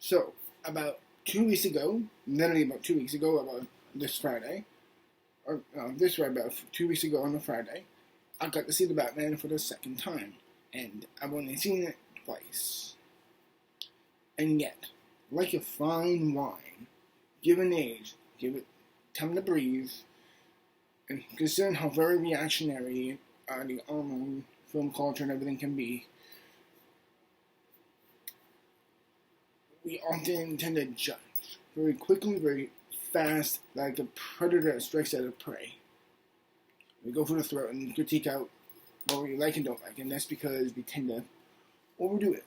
So, about 2 weeks ago, literally about 2 weeks ago, about this Friday, or this Friday, about 2 weeks ago on a Friday, I got to see the Batman for the second time, and I've only seen it twice. And yet, like a fine wine, given age, give it time to breathe, and considering how very reactionary the online film culture and everything can be, we often tend to judge very quickly, very fast, like a predator that strikes at a prey. We go for the throat and critique out what we like and don't like, and that's because we tend to overdo it.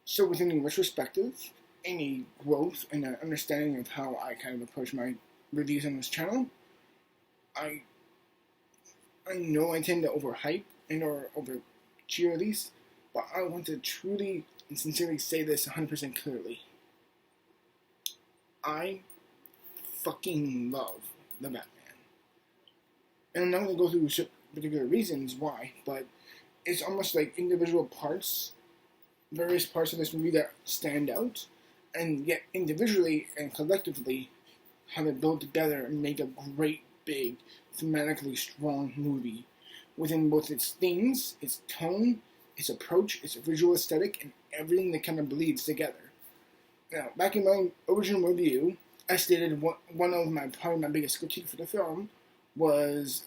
So with any retrospective, any growth and an understanding of how I kind of approach my reviews on this channel, I know I tend to overhype and or over cheer these, but I want to truly and sincerely say this 100% clearly. I fucking love the Batman. And I'm not going to go through particular reasons why, but it's almost like individual parts, various parts of this movie that stand out, and yet individually and collectively have it built together and make a great, big, thematically strong movie within both its themes, its tone, its approach, its visual aesthetic, and everything that kind of bleeds together. Now, back in my original review, I stated one of probably my biggest critique for the film was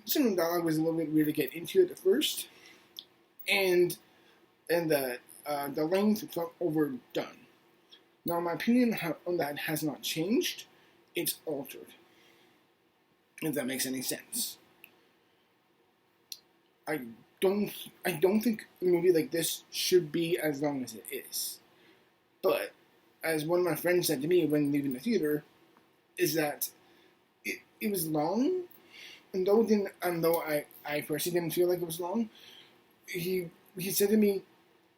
some of the dialogue was a little bit weird to get into at first, and the length felt overdone. Now, my opinion on that has not changed; it's altered. If that makes any sense. I don't think a movie like this should be as long as it is. But as one of my friends said to me when leaving the theater, is that it was long, and though I personally didn't feel like it was long, he said to me,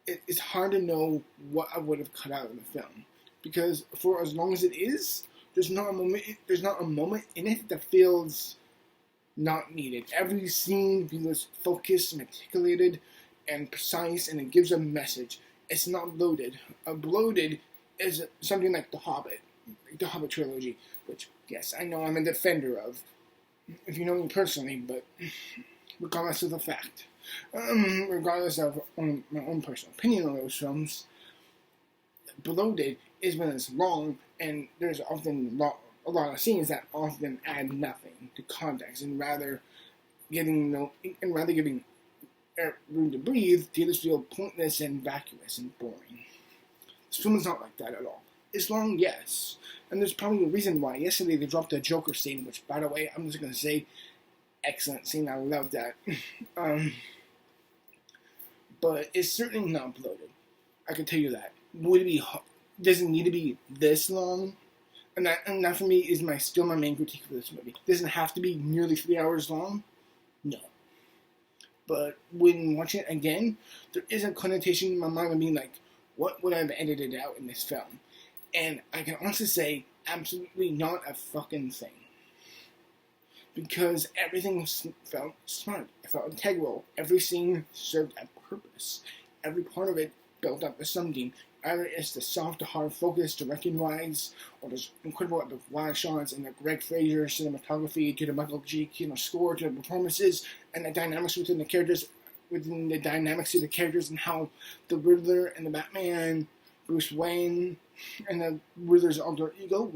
it's hard to know what I would have cut out of the film, because for as long as it is, there's not a moment in it that feels not needed. Every scene feels focused and articulated and precise, and it gives a message. It's not bloated. Bloated is something like The Hobbit trilogy, which, yes, I know I'm a defender of, if you know me personally, but regardless of the fact, regardless of my own personal opinion on those films, bloated is when it's long, and there's often a lot of scenes that often add nothing to context, and rather giving room to breathe, the others feel pointless and vacuous and boring. This film is not like that at all. It's long, yes, and there's probably a reason why. Yesterday they dropped the Joker scene, which, by the way, I'm just going to say, excellent scene. I love that. But it's certainly not bloated. I can tell you that. Does it need to be this long? And that for me is still my main critique for this movie. Does it have to be nearly 3 hours long? No. But when watching it again, there is a connotation in my mind of being like, what would I have edited out in this film? And I can honestly say, absolutely not a fucking thing. Because everything felt smart. It felt integral. Every scene served a purpose. Every part of it built up to something. Either it's the soft to hard focus directing-wise, or the incredible the wide shots and the Greg Fraser cinematography, to the Michael G. Keaton score, to the performances, and the dynamics within the characters, and how the Riddler and the Batman, Bruce Wayne, and the Riddler's alter ego,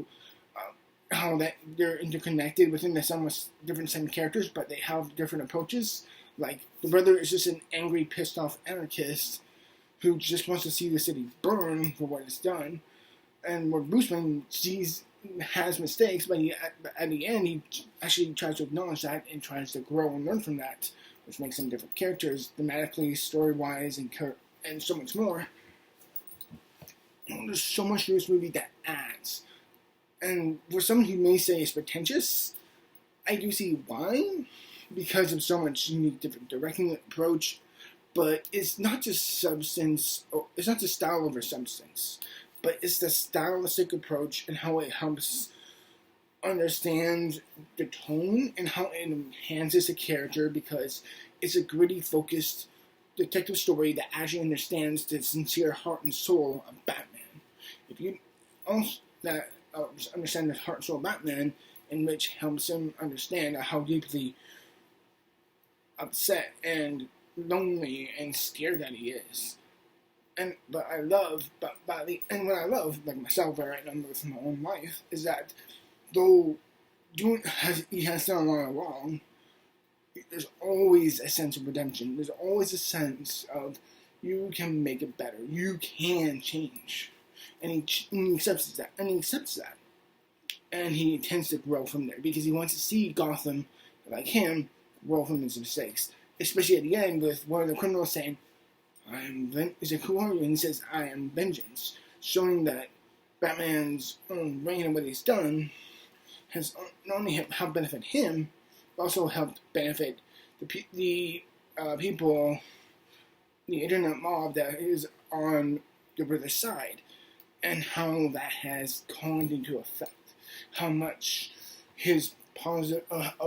how that they're interconnected within the somewhat different same characters, but they have different approaches. Like, the Riddler is just an angry, pissed off anarchist who just wants to see the city burn for what it's done, and where Bruce Wayne has mistakes, but at the end he actually tries to acknowledge that and tries to grow and learn from that, which makes them different characters, thematically, story-wise, and so much more. There's so much to this movie that adds. And for someone who may say it's pretentious, I do see why, because of so much unique different directing approach. But it's not just substance, it's not just style over substance, but it's the stylistic approach and how it helps understand the tone and how it enhances the character, because it's a gritty, focused detective story that actually understands the sincere heart and soul of Batman. If you also that understand the heart and soul of Batman, in which helps him understand how deeply upset and lonely and scared that he is. But what I love, like myself, right now with my own life, is that though he has done a lot of wrong, there's always a sense of redemption. There's always a sense of you can make it better. You can change, and he accepts that. And he tends to grow from there because he wants to see Gotham, like him, grow from his mistakes. Especially at the end with one of the criminals saying, he's like, who are you? And he says, I am vengeance. Showing that Batman's own reign and what he's done has not only helped benefit him, but also helped benefit the people, the internet mob that is on the brother's side, and how that has gone into effect. How much his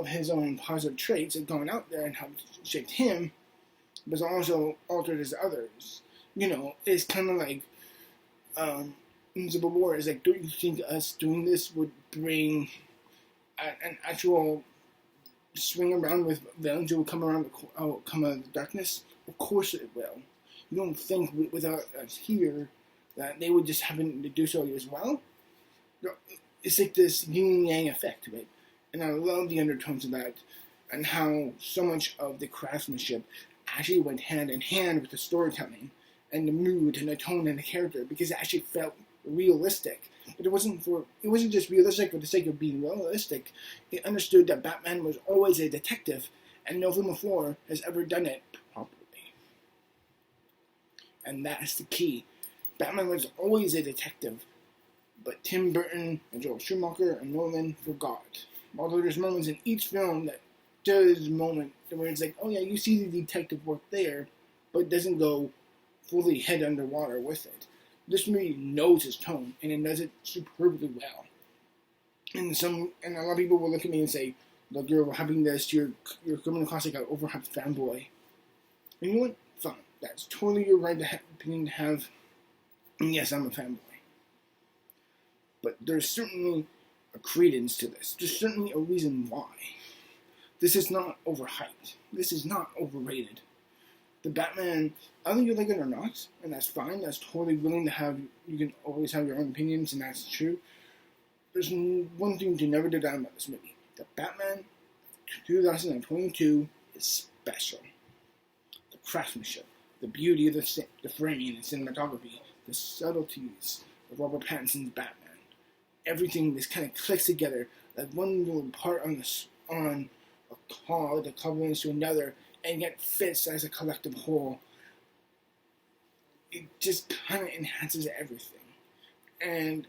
his own positive traits have gone out there and how it shaped him, but also altered his others. It's kind of like in Civil War. It's like, don't you think us doing this would bring an actual swing around with villains who will come out of the darkness? Of course it will. You don't think without us here that they would just happen to do so as well? It's like this yin and yang effect, right? And I love the undertones of that, and how so much of the craftsmanship actually went hand in hand with the storytelling, and the mood, and the tone, and the character, because it actually felt realistic. But it wasn't just realistic for the sake of being realistic. It understood that Batman was always a detective, and no film before has ever done it properly. And that's the key. Batman was always a detective, but Tim Burton and Joel Schumacher and Nolan forgot. Although there's moments in each film that does moment where it's like, oh yeah, you see the detective work there, but it doesn't go fully head underwater with it. This movie knows its tone, and it does it superbly well. And a lot of people will look at me and say, look, you're overhyping this, you're coming across like an overhyped fanboy. And you know what? Fine. That's totally your right opinion to have. And yes, I'm a fanboy. But there's certainly a credence to this. There's certainly a reason why. This is not overhyped. This is not overrated. The Batman, either you like it or not, and that's fine. That's totally willing to have. You can always have your own opinions, and that's true. There's one thing to never deny about this movie. The Batman 2022 is special. The craftsmanship, the beauty of the framing and cinematography, the subtleties of Robert Pattinson's Batman. Everything just kind of clicks together like one little part on a call that complements to another, and yet fits as a collective whole. It just kind of enhances everything. And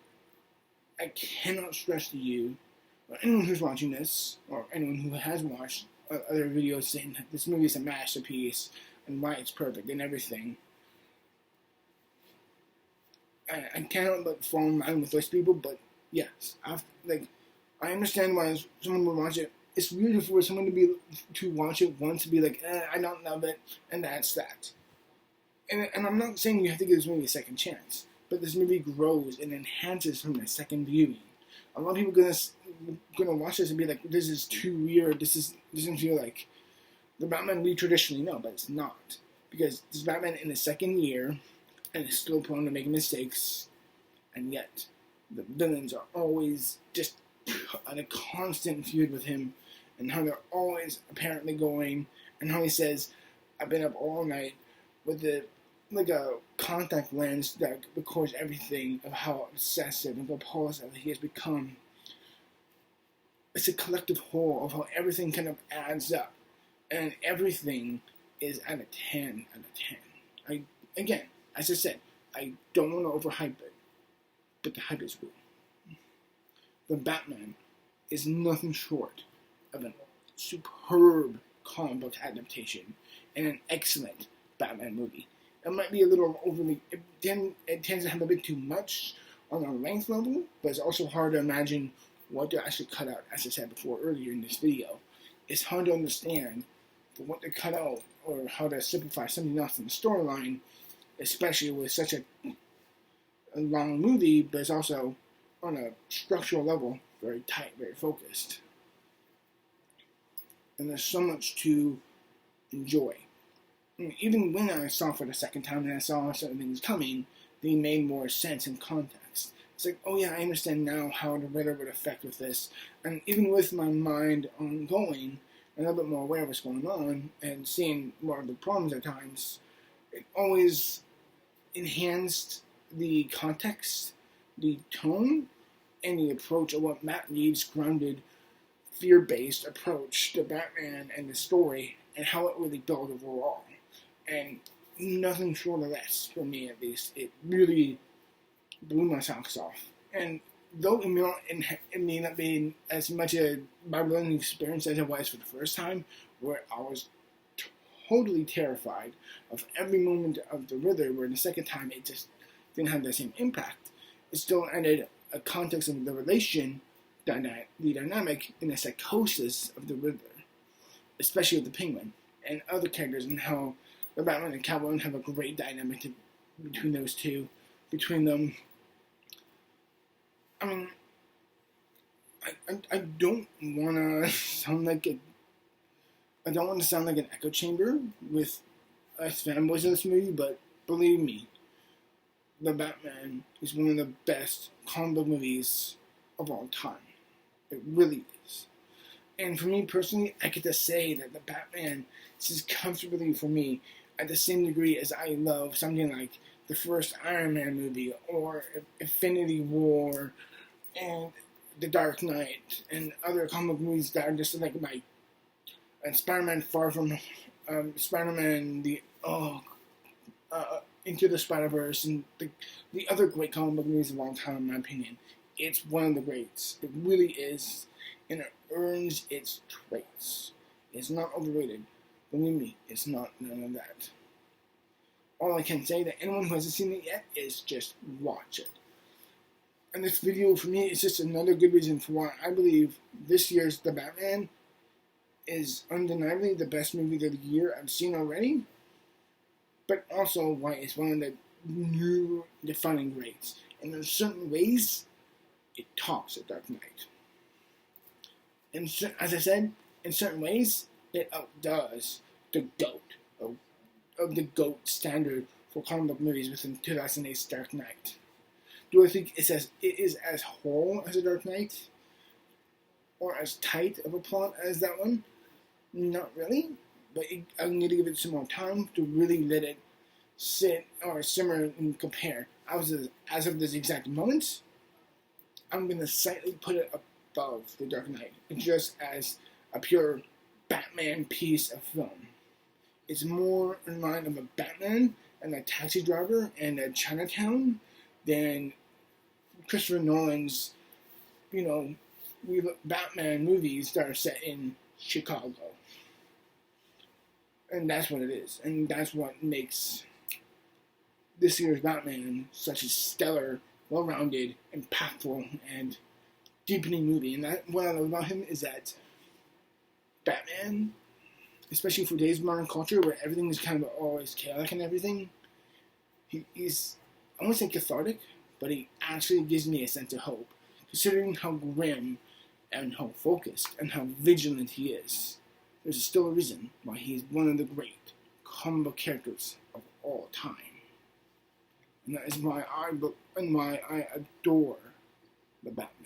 I cannot stress to you, or anyone who's watching this, or anyone who has watched other videos saying that this movie is a masterpiece and why it's perfect and everything. I cannot but fall in line with those people, but yes, I understand why someone would watch it. It's weird for someone to watch it once and be like, I don't love it, and that's that. And I'm not saying you have to give this movie a second chance, but this movie grows and enhances from the second viewing. A lot of people gonna watch this and be like, this is too weird. This doesn't feel like the Batman we traditionally know, but it's not, because this Batman in his second year and is still prone to making mistakes, and yet the villains are always just on a constant feud with him, and how they're always apparently going, and how he says, I've been up all night with a contact lens that records everything of how obsessive and compulsive he has become. It's a collective whole of how everything kind of adds up, and everything is at a 10 out of 10. Again, as I said, I don't want to overhype it, but the hype is real. The Batman is nothing short of a superb comic book adaptation and an excellent Batman movie. It might be a little overly, it tends to have a bit too much on a length level, but it's also hard to imagine what to actually cut out, as I said before earlier in this video. It's hard to understand for what to cut out or how to simplify something else in the storyline, especially with such a long movie, but it's also on a structural level very tight, very focused. And there's so much to enjoy. And even when I saw for the second time and I saw certain things coming, they made more sense in context. It's like, oh yeah, I understand now how the Riddler would affect with this. And even with my mind ongoing, a little bit more aware of what's going on, and seeing more of the problems at times, it always enhanced the context, the tone, and the approach of what Matt Reeves' grounded, fear-based approach to Batman and the story, and how it really built overall. And nothing short of that, for me at least. It really blew my socks off. And though it may not be as much a mind-blowing experience as it was for the first time, where I was totally terrified of every moment of the Riddler, where the second time it just didn't have the same impact, it still added a context of the the dynamic and the psychosis of the Riddler, especially with the Penguin and other characters, and how the Batman and Catwoman have a great dynamic between those two, between them. I mean, I don't want to sound like I don't want to sound like an echo chamber with us fanboys of this movie, but believe me, The Batman is one of the best comic book movies of all time. It really is. And for me personally, I get to say that The Batman sits comfortably for me at the same degree as I love something like the first Iron Man movie, or Infinity War, and The Dark Knight, and other comic book movies that are just like and Spider-Man Far From Spider-Man Into the Spider-Verse, and the other great comic book movies of all time, in my opinion. It's one of the greats. It really is, and it earns its traits. It's not overrated. Believe me, it's not none of that. All I can say to anyone who hasn't seen it yet is just watch it. And this video, for me, is just another good reason for why I believe this year's The Batman is undeniably the best movie of the year I've seen already, but also why it's one of the new defining greats. And in certain ways, it tops The Dark Knight. And as I said, in certain ways, it outdoes the GOAT of the GOAT standard for comic book movies within 2008's Dark Knight. Do I think it is as whole as The Dark Knight? Or as tight of a plot as that one? Not really, but I need to give it some more time to really let it sit or simmer and compare. As of this exact moment, I'm going to slightly put it above The Dark Knight, just as a pure Batman piece of film. It's more in line of a Batman and a Taxi Driver and a Chinatown than Christopher Nolan's, Batman movies that are set in Chicago. And that's what it is. And that's what makes this year's Batman such a stellar, well-rounded, impactful, and deepening movie. And what I love about him is that Batman, especially for today's modern culture where everything is kind of always chaotic and everything, he's, I won't say cathartic, but he actually gives me a sense of hope, considering how grim and how focused and how vigilant he is. There's still a reason why he's one of the great comic book characters of all time. And that is why I adore the Batman.